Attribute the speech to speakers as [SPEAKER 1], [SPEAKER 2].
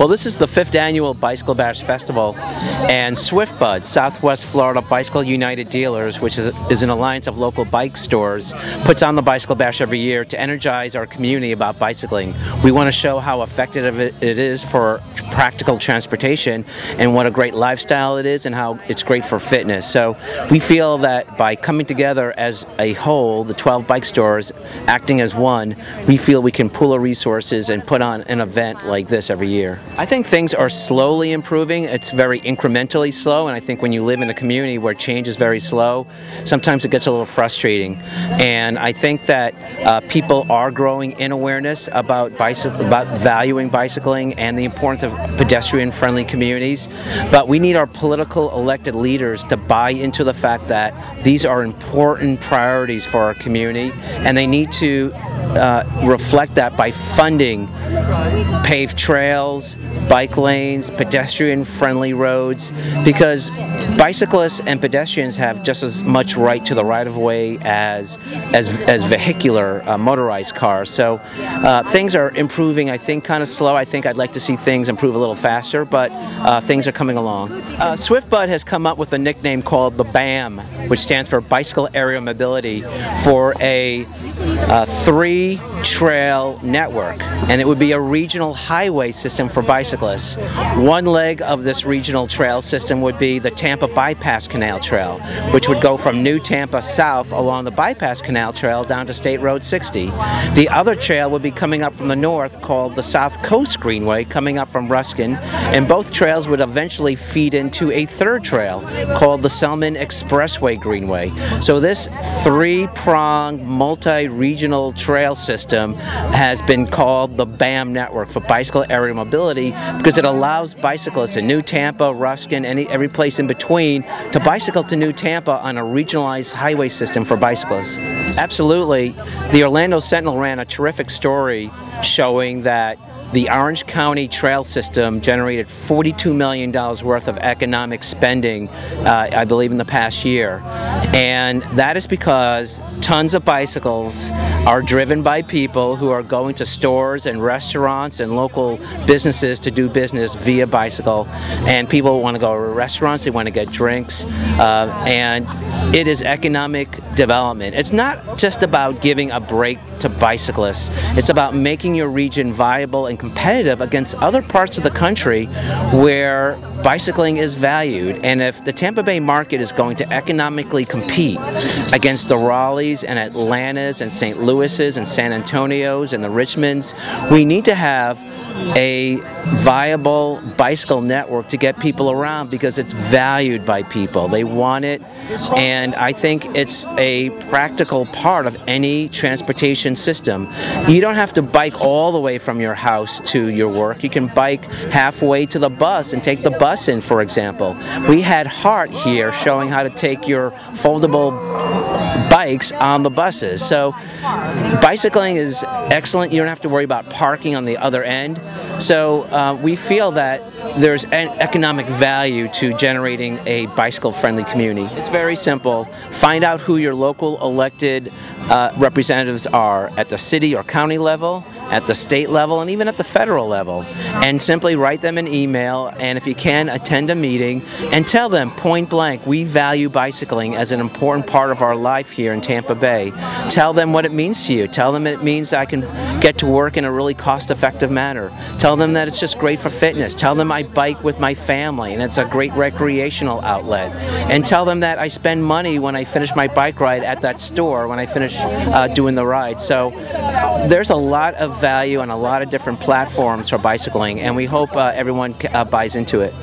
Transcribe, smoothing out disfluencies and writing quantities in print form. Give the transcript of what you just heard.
[SPEAKER 1] Well, this is the 5th annual Bicycle Bash Festival, and SWFBUD, Southwest Florida Bicycle United Dealers, which is an alliance of local bike stores, puts on the Bicycle Bash every year to energize our community about bicycling. We want to show how effective it is for practical transportation and what a great lifestyle it is and how it's great for fitness. So we feel that by coming together as a whole, the 12 bike stores acting as one, we feel we can pool our resources and put on an event like this every year. I think things are slowly improving. It's very incrementally slow, and I think when you live in a community where change is very slow, sometimes it gets a little frustrating. And I think that people are growing in awareness about valuing bicycling and the importance of pedestrian-friendly communities. But we need our political elected leaders to buy into the fact that these are important priorities for our community, and they need to reflect that by funding paved trails, bike lanes, pedestrian-friendly roads, because bicyclists and pedestrians have just as much right to the right-of-way as vehicular motorized cars. So things are improving, I think, kind of slow. I think I'd like to see things improve a little faster, but things are coming along. SWFBUD has come up with a nickname called the BAM, which stands for Bicycle Aerial Mobility, for a 3-trail network, and it would be a regional highway system for bicyclists. One leg of this regional trail system would be the Tampa Bypass Canal Trail, which would go from New Tampa south along the Bypass Canal Trail down to State Road 60. The other trail would be coming up from the north, called the South Coast Greenway, coming up from Ruskin, and both trails would eventually feed into a third trail called the Selman Expressway Greenway. So this 3-pronged multi-regional trail system has been called the BAM network for Bicycle Aerial Mobility, because it allows bicyclists in New Tampa, Ruskin, every place in between to bicycle to New Tampa on a regionalized highway system for bicyclists. Absolutely. The Orlando Sentinel ran a terrific story showing that the Orange County trail system generated $42 million worth of economic spending, I believe, in the past year. And that is because tons of bicycles are driven by people who are going to stores and restaurants and local businesses to do business via bicycle. And people want to go to restaurants, they want to get drinks, and it is economic development. It's not just about giving a break to bicyclists. It's about making your region viable and competitive against other parts of the country where bicycling is valued. And if the Tampa Bay market is going to economically compete against the Raleighs and Atlantas and St. Louis's and San Antonios and the Richmonds, we need to have a viable bicycle network to get people around, because it's valued by people. They want it, and I think it's a practical part of any transportation system. You don't have to bike all the way from your house to your work. You can bike halfway to the bus and take the bus in, for example. We had Hart here showing how to take your foldable bikes on the buses. So bicycling is excellent. You don't have to worry about parking on the other end. So we feel that there's an economic value to generating a bicycle-friendly community. It's very simple. Find out who your local elected representatives are at the city or county level, at the state level, and even at the federal level, and simply write them an email, and if you can, attend a meeting and tell them point blank, we value bicycling as an important part of our life here in Tampa Bay. Tell them what it means to you. Tell them it means I can get to work in a really cost-effective manner. Tell them that it's just great for fitness. Tell them I bike with my family and it's a great recreational outlet. And tell them that I spend money when I finish my bike ride at that store, when I finish doing the ride. So there's a lot of value on a lot of different platforms for bicycling, and we hope everyone buys into it.